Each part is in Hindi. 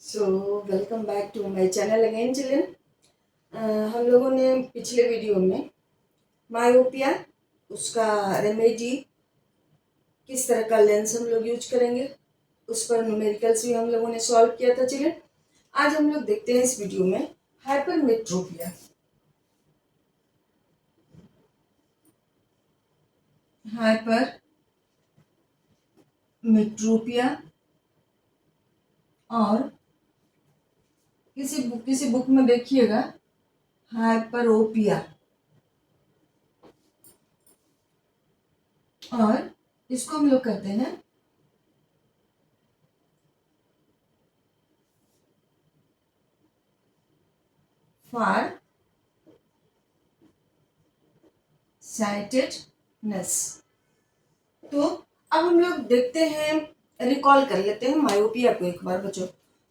So welcome back to my channel again children. हम लोगों ने पिछले वीडियो में मायोपिया उसका रेमेडी किस तरह का लेंस हम लोग यूज करेंगे उस पर न्यूमेरिकल्स भी हम लोगों ने सॉल्व किया था चिल्ड्रन। आज हम लोग देखते हैं इस वीडियो में हाइपरमेट्रोपिया। हाइपरमेट्रोपिया और किसी बुक में देखिएगा हाइपरोपिया, और इसको हम लोग कहते हैं फार साइटेडनेस। तो अब हम लोग देखते हैं, रिकॉल कर लेते हैं मायोपिया को एक बार बच्चों।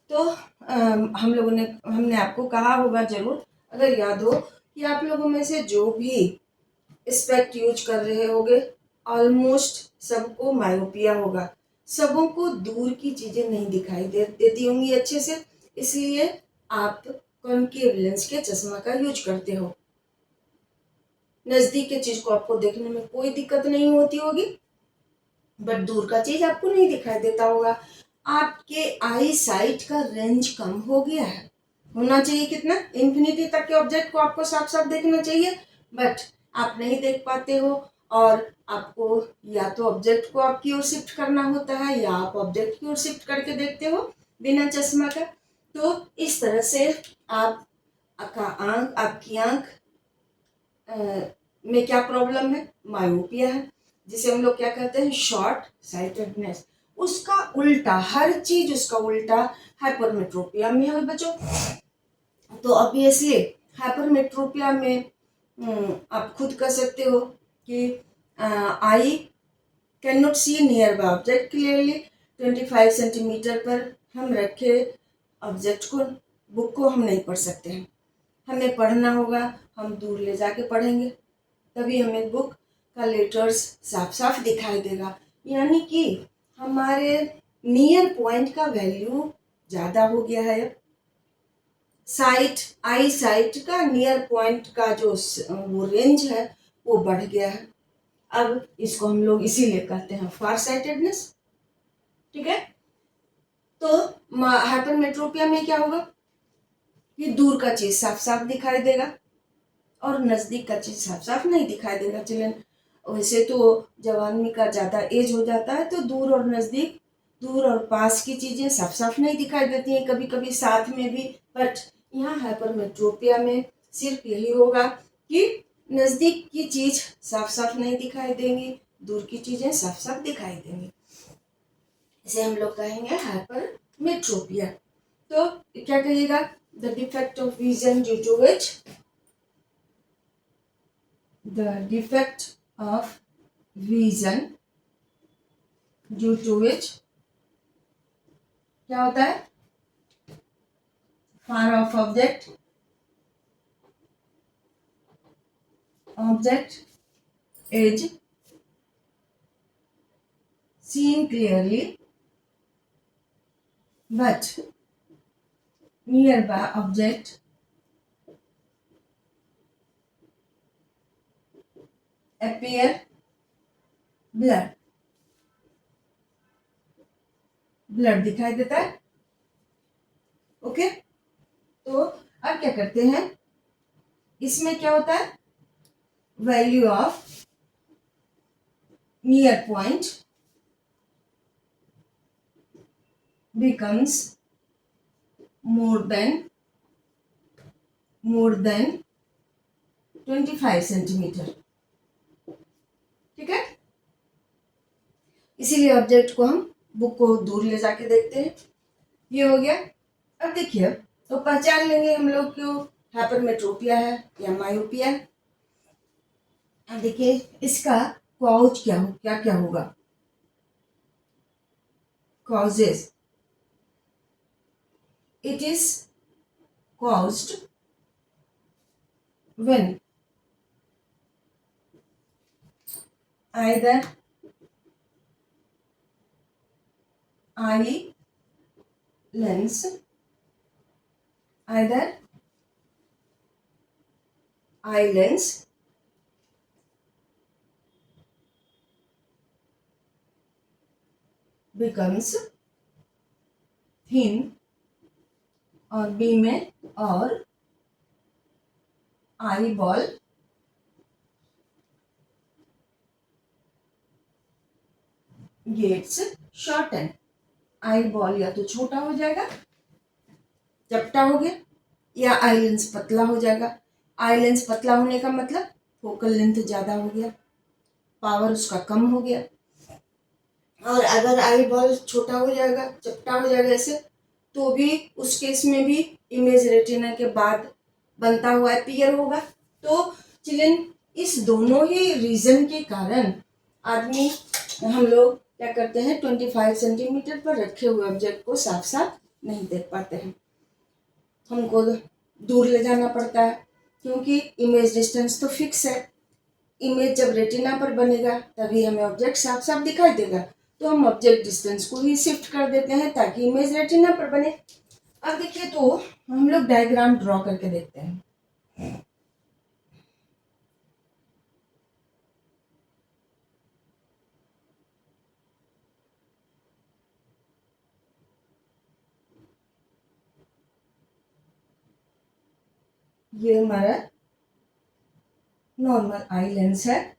तो हमने आपको कहा होगा जरूर, अगर याद हो, कि आप लोगों में से जो भी स्पेक्ट यूज कर रहे होंगे ऑलमोस्ट सबको मायोपिया होगा। सबों को दूर की चीजें नहीं दिखाई देती होंगी अच्छे से, इसलिए आप कॉन्केव लेंस के चश्मा का यूज करते हो। नजदीक के चीज को आपको देखने में कोई दिक्कत नहीं होती होगी, बट दूर का चीज आपको नहीं दिखाई देता होगा। आपके आई साइट का रेंज कम हो गया है। होना चाहिए कितना, इंफिनिटी तक के ऑब्जेक्ट को आपको साफ साफ देखना चाहिए, बट आप नहीं देख पाते हो। और आपको या तो ऑब्जेक्ट को आपकी ओर शिफ्ट करना होता है या आप ऑब्जेक्ट की ओर शिफ्ट करके देखते हो बिना चश्मा का। तो इस तरह से आपकी आंख में क्या प्रॉब्लम है, मायोपिया है, जिसे हम लोग क्या कहते हैं, शॉर्ट साइटेडनेस। उसका उल्टा, हर चीज उसका उल्टा हाइपरमेट्रोपिया में है बच्चों। तो ऑब्वियसली हाइपरमेट्रोपिया में आप खुद कह सकते हो कि I can not see nearby object clearly. 25 centimetre पर हम रखे ऑब्जेक्ट को, बुक को हम नहीं पढ़ सकते हैं। हमें पढ़ना होगा, हम दूर ले जाके पढ़ेंगे, तभी हमें बुक का लेटर्स साफ साफ दिखाई देगा। यानी कि हमारे नियर पॉइंट का वैल्यू ज़्यादा हो गया है। साइट, आई साइट का नियर पॉइंट का जो वो रेंज है वो बढ़ गया है। अब इसको हम लोग इसीलिए कहते हैं फार साइटेडनेस। ठीक है। तो हाइपरमेट्रोपिया में क्या होगा कि दूर का चीज साफ साफ दिखाई देगा और नजदीक का चीज साफ साफ नहीं दिखाई देगा चिल्ड्रन। वैसे तो जब आदमी का ज्यादा एज हो जाता है तो दूर और नजदीक, दूर और पास की चीजें साफ साफ नहीं दिखाई देती हैं, कभी कभी साथ में भी। बट यहाँ हाइपरमेट्रोपिया में सिर्फ यही होगा कि नजदीक की चीज साफ साफ नहीं दिखाई देंगी, दूर की चीजें साफ साफ दिखाई देंगी। इसे हम लोग कहेंगे हाइपरमेट्रोपिया। तो क्या कहिएगा, the defect of vision due to which, the defect of vision due to which क्या होता है, far off object is seen clearly but nearby object appear blurred, blood दिखाई देता है। ओके। तो अब क्या करते हैं, इसमें क्या होता है, value of near point becomes more than 25 centimetre. ठीक है। इसीलिए ऑब्जेक्ट को हम बुक को दूर ले जाके देखते हैं। ये हो गया। अब देखिए, तो पहचान लेंगे हम लोग क्यों हाइपरमेट्रोपिया है या मायोपिया है। अब देखिए इसका कॉज क्या क्या होगा, causes. It is caused when either eye lens either eye lens becomes thin और बी में और eyeball gets shorten. Eyeball या तो छोटा हो जाएगा, चपटा हो गया, या आई लेंस पतला हो जाएगा। आई लेंस पतला होने का मतलब फोकल लेंथ ज़्यादा हो गया, पावर उसका कम हो गया। और अगर आई बॉल छोटा हो जाएगा, चपटा हो जाएगा ऐसे, तो भी उस केस में भी इमेज रेटिना के बाद बनता हुआ अपीयर होगा। तो चिल्ड्रन, इस दोनों ही रीजन के कारण आदमी हम लोग क्या करते हैं, 25 सेंटीमीटर पर रखे हुए ऑब्जेक्ट को साफ साफ नहीं देख पाते हैं। हमको दूर ले जाना पड़ता है, क्योंकि इमेज डिस्टेंस तो फिक्स है। इमेज जब रेटिना पर बनेगा तभी हमें ऑब्जेक्ट साफ साफ दिखाई देगा, तो हम ऑब्जेक्ट डिस्टेंस को ही शिफ्ट कर देते हैं ताकि इमेज रेटिना पर बने। अब देखिए, तो हम लोग डायग्राम ड्रॉ करके देखते हैं। ये हमारा नॉर्मल आई लेंस है,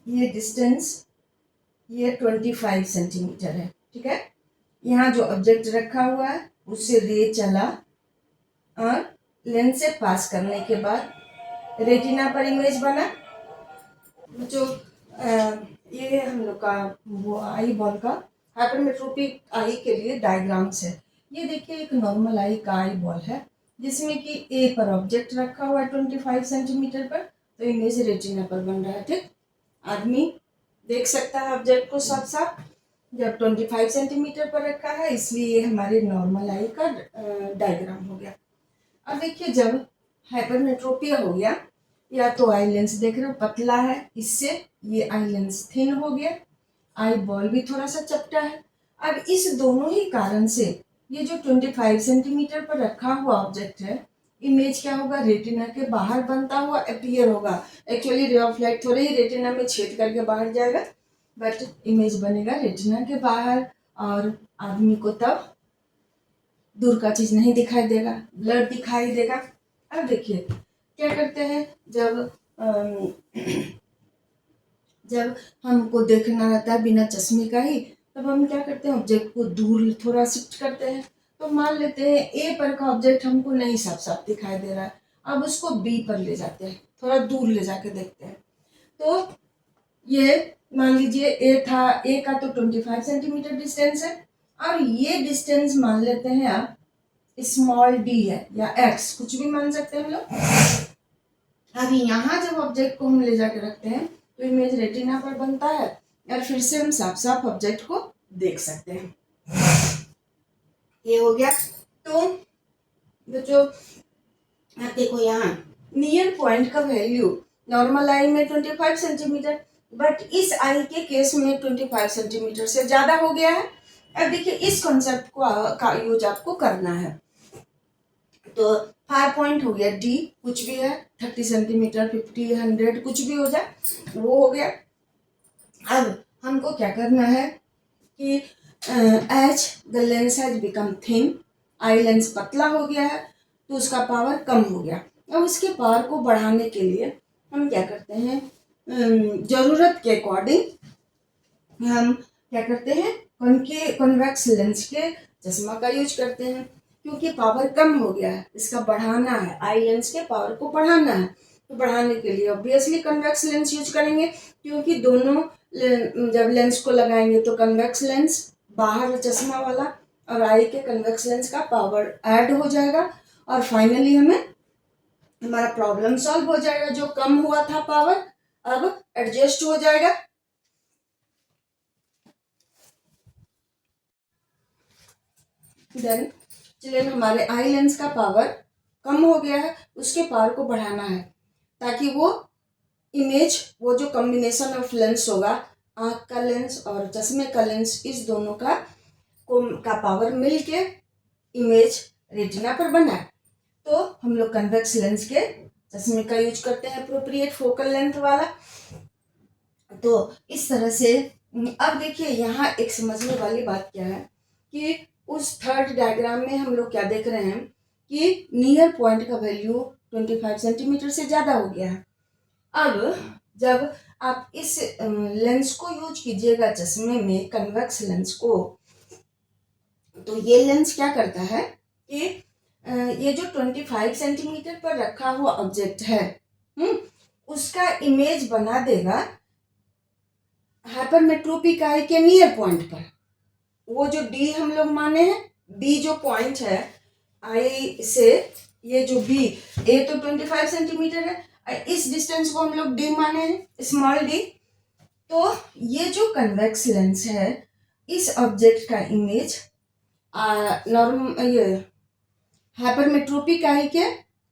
ये डिस्टेंस ये 25 सेंटीमीटर है, ठीक है। यहाँ जो ऑब्जेक्ट रखा हुआ है उससे रे चला और लेंस से पास करने के बाद रेटिना पर इमेज बना। जो ये हम लोग का वो आई बॉल का हाइपरमेट्रोपिक आई के लिए डायग्राम्स है। ये देखिए, एक नॉर्मल आई का आई बॉल है जिसमें कि ए पर ऑब्जेक्ट रखा हुआ है 25 सेंटीमीटर पर, तो इमेज रेटिना पर बन रहा है, ठीक। आदमी देख सकता है ऑब्जेक्ट को साफ साफ जब 25 सेंटीमीटर पर रखा है, इसलिए ये हमारे नॉर्मल आई का डायग्राम हो गया। अब देखिए, जब हाइपरमेट्रोपिया हो गया, या तो आई लेंस देख रहे हो पतला है, इससे ये आई लेंस थिन हो गया, आई बॉल भी थोड़ा सा चपटा है। अब इस दोनों ही कारण से ये जो 25 सेंटीमीटर पर रखा हुआ ऑब्जेक्ट है, इमेज क्या होगा, रेटिना के बाहर बनता हुआ अपीयर होगा। एक्चुअली रे ऑफ लाइट थोड़े ही रेटिना में छेद करके बाहर जाएगा, बट इमेज बनेगा रेटिना के बाहर, और आदमी को तब दूर का चीज नहीं दिखाई देगा, ब्लड दिखाई देगा। अब देखिए क्या करते हैं, जब हमको देखना रहता है बिना चश्मे का ही, तब हम क्या करते हैं, ऑब्जेक्ट को दूर थोड़ा शिफ्ट करते हैं। तो मान लेते हैं ए पर का ऑब्जेक्ट हमको नहीं साफ साफ दिखाई दे रहा है, अब उसको बी पर ले जाते हैं, थोड़ा दूर ले जाके देखते हैं। तो ये मान लीजिए ए था, ए का तो 25 सेंटीमीटर डिस्टेंस है, और ये डिस्टेंस मान लेते हैं आप स्मॉल डी है या एक्स, कुछ भी मान सकते हैं हम लोग। अब यहाँ जब ऑब्जेक्ट को हम ले जाके रखते हैं तो इमेज रेटिना पर बनता है, और फिर से हम साफ साफ ऑब्जेक्ट को देख सकते हैं। ये हो गया। तो जो आप देखो यहाँ नियर पॉइंट का वैल्यू नॉर्मल आई में 25 सेंटीमीटर, बट इस आई के केस में 25 सेंटीमीटर से ज्यादा हो गया है। अब देखिए, इस कॉन्सेप्ट को का यूज आपको करना है। तो 5 पॉइंट हो गया, डी कुछ भी है, 30 सेंटीमीटर, 50, 100 कुछ भी हो जाए, वो हो गया। अब हमको क्या करना है कि as the lens has become thin, eye lens पतला हो गया है, तो उसका पावर कम हो गया। अब उसके पावर को बढ़ाने के लिए हम क्या करते हैं, ज़रूरत के अकॉर्डिंग हम क्या करते हैं, कॉन्वेक्स लेंस के चश्मा का यूज करते हैं, क्योंकि पावर कम हो गया है, इसका बढ़ाना है, आई लेंस के पावर को बढ़ाना है। तो बढ़ाने के लिए ऑब्वियसली कन्वेक्स लेंस यूज करेंगे, क्योंकि दोनों जब लेंस को लगाएंगे तो कन्वेक्स लेंस बाहर चश्मा वाला और आई के कन्वेक्स लेंस का पावर ऐड हो जाएगा, और फाइनली हमें हमारा प्रॉब्लम सॉल्व हो जाएगा। जो कम हुआ था पावर अब एडजस्ट हो जाएगा। देन चलिए, हमारे आई लेंस का पावर कम हो गया है, उसके पावर को बढ़ाना है ताकि वो इमेज, वो जो कॉम्बिनेशन ऑफ लेंस होगा, आँख का लेंस और चश्मे का लेंस, इस दोनों का पावर मिल के इमेज रेटिना पर बना है। तो हम लोग कन्वेक्स लेंस के चश्मे का यूज करते हैं, अप्रोप्रिएट फोकल लेंथ वाला। तो इस तरह से अब देखिए यहाँ एक समझने वाली बात क्या है कि उस थर्ड डायग्राम में हम लोग क्या देख रहे हैं कि नियर पॉइंट का वैल्यू 25 सेंटीमीटर से ज़्यादा हो गया है। अब जब आप इस लेंस को यूज कीजिएगा चश्मे में, कन्वेक्स लेंस को, तो ये लेंस क्या करता है कि ये जो 25 सेंटीमीटर पर रखा हुआ ऑब्जेक्ट है उसका इमेज बना देगा हाइपरमेट्रोपिक आई के नियर पॉइंट पर। वो जो डी हम लोग माने हैं, बी जो पॉइंट है आई से, ये जो बी, ए तो 25 सेंटीमीटर है, इस डिस्टेंस को हम लोग डी माने हैं, स्मॉल डी। तो ये जो कन्वेक्स लेंस है इस ऑब्जेक्ट का इमेज ये हाइपरमेट्रोपिक आई के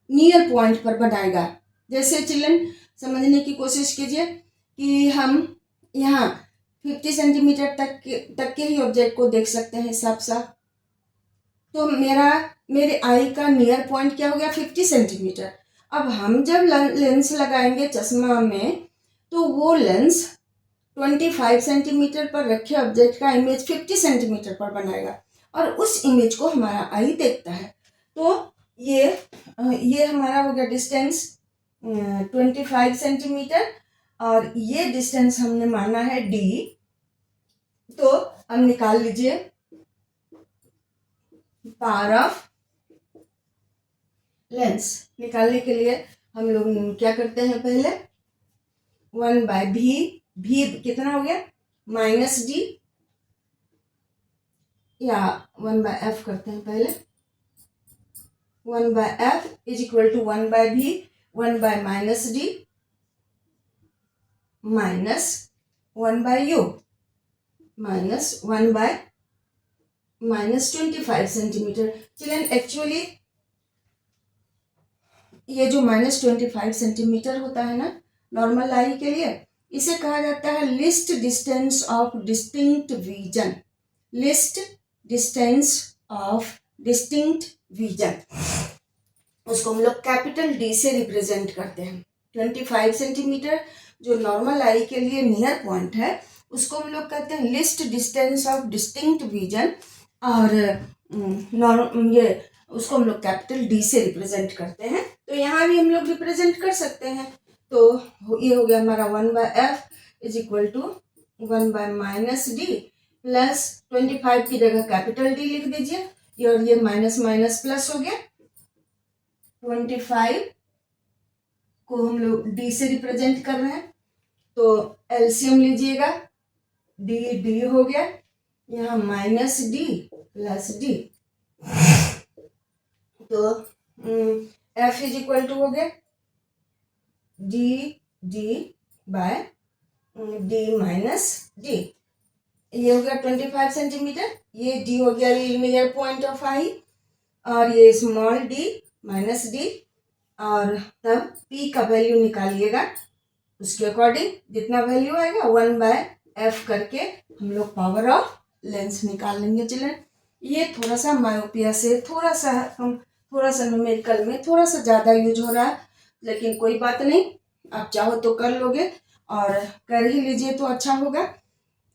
नियर पॉइंट पर बनाएगा। जैसे चिल्ड्रन समझने की कोशिश कीजिए कि हम यहाँ 50 सेंटीमीटर तक के ही ऑब्जेक्ट को देख सकते हैं साफ साफ। तो मेरे आई का नियर पॉइंट क्या हो गया 50 सेंटीमीटर। अब हम जब लेंस लगाएंगे चश्मा में तो वो लेंस 25 सेंटीमीटर पर रखे ऑब्जेक्ट का इमेज 50 सेंटीमीटर पर बनाएगा और उस इमेज को हमारा आई देखता है। तो ये हमारा हो गया डिस्टेंस 25 सेंटीमीटर और ये डिस्टेंस हमने माना है डी। तो अब निकाल लीजिए पावर ऑफ लेंस। निकालने के लिए हम लोग क्या करते हैं, पहले 1/v, भी कितना हो गया -d, या 1/f करते हैं पहले। 1/f is equal to 1/v, 1/-d minus 1/u minus 1/-25 centimetre. Children actually ये जो -25 सेंटीमीटर होता है ना नॉर्मल आई के लिए, इसे कहा जाता है list distance of distinct vision. List distance of distinct vision, उसको हम लोग कैपिटल डी से रिप्रेजेंट करते हैं। 25 सेंटीमीटर जो नॉर्मल आई के लिए नियर पॉइंट है उसको हम लोग कहते हैं list distance of distinct vision, और ये उसको हम लोग कैपिटल डी से रिप्रेजेंट करते हैं। तो यहाँ भी हम लोग रिप्रेजेंट कर सकते हैं। तो ये हो गया हमारा 1/f is equal to 1/-d plus 25 की जगह कैपिटल डी लिख दीजिए और ये माइनस माइनस प्लस हो गया। 25 को हम लोग डी से रिप्रेजेंट कर रहे हैं तो एलसीएम लीजिएगा, डी हो गया, यहाँ -d प्लस डी, तो f इज इक्वल टू हो गया d/d माइनस डी। ये हो गया 25 सेंटीमीटर, ये d हो गया नियर पॉइंट ऑफ आई, और ये स्मॉल d माइनस डी, और तब p का वैल्यू निकालिएगा उसके अकॉर्डिंग जितना वैल्यू आएगा 1/f करके हम लोग पावर ऑफ लेंस निकाल लेंगे। चिल्ड्रन ये थोड़ा सा मायोपिया से थोड़ा सा न्यूमेरिकल में थोड़ा सा ज़्यादा यूज हो रहा है, लेकिन कोई बात नहीं, आप चाहो तो कर लोगे और कर ही लीजिए तो अच्छा होगा।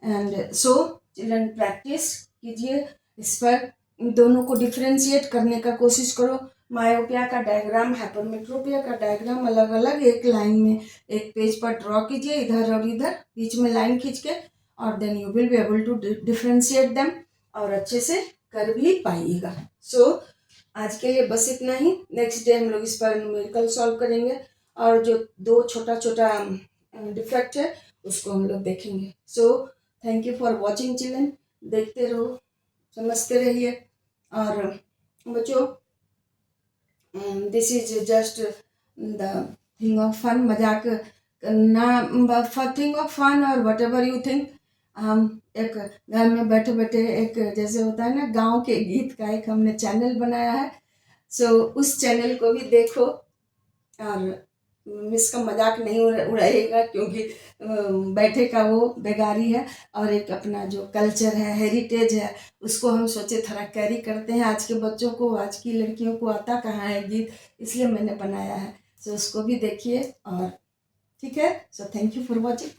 एंड सो चिल्ड्रन प्रैक्टिस कीजिए इस पर, दोनों को डिफ्रेंशिएट करने का कोशिश करो। मायोपिया का डायग्राम, हाइपरमेट्रोपिया का डायग्राम अलग अलग एक लाइन में एक पेज पर ड्रॉ कीजिए, इधर और इधर बीच में लाइन खींच के, और then you will be able to differentiate them और अच्छे से कर भी पाइएगा। सो आज के लिए बस इतना ही। नेक्स्ट डे हम लोग इस पर न्यूमेरिकल सॉल्व करेंगे और जो दो छोटा छोटा डिफेक्ट है उसको हम लोग देखेंगे। So thank you for watching children, देखते रहो, समझते रहिए। और बच्चों this is just the thing of fun, मजाक ना, थिंग ऑफ फन और वट एवर यू थिंक। हम एक घर में बैठे बैठे एक जैसे होता है ना गांव के गीत का एक हमने चैनल बनाया है। सो उस चैनल को भी देखो और मिस का मजाक नहीं उड़ाइएगा, क्योंकि बैठे का वो बेगारी है, और एक अपना जो कल्चर है, हेरिटेज है, उसको हम सोचे थोड़ा कैरी करते हैं। आज के बच्चों को, आज की लड़कियों को आता कहाँ है गीत, इसलिए मैंने बनाया है। तो उसको भी देखिए। और ठीक है, सो थैंक यू फॉर वॉचिंग।